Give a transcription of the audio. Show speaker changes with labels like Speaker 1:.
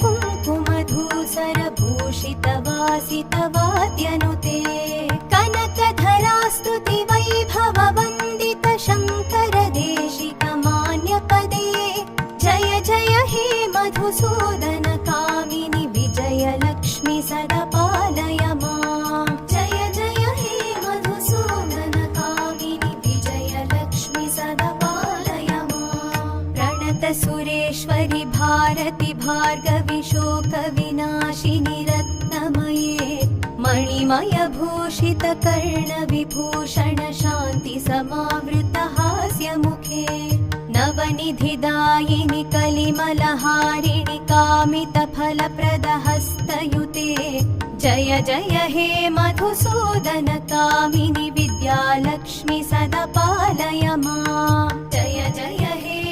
Speaker 1: कुङ्कुमधूसरभूषितवासितवाद्यनुते कनकधरास्तुति वैभववन्दित शङ्कर देशिकमान्यपदे जय जय हे मधुसूदन कामिनि विजयलक्ष्मि सदा पालय माम् जय जय हे मधुसूदन कामिनि विजयलक्ष्मि सदा पालय माम् प्रणत सुरेश्वरि भारति भार्गवि शोकविनाशिनि रत्नमये मणिमय भूषित कर्ण विभूषण शान्ति समावृत हास्यमुखे नवनिधिदायिनि कलिमलहारिणि कामित फलप्रद हस्तयुते जय जय हे मधुसूदन कामिनि विद्यालक्ष्मि सदा पालय माम् जय जय हे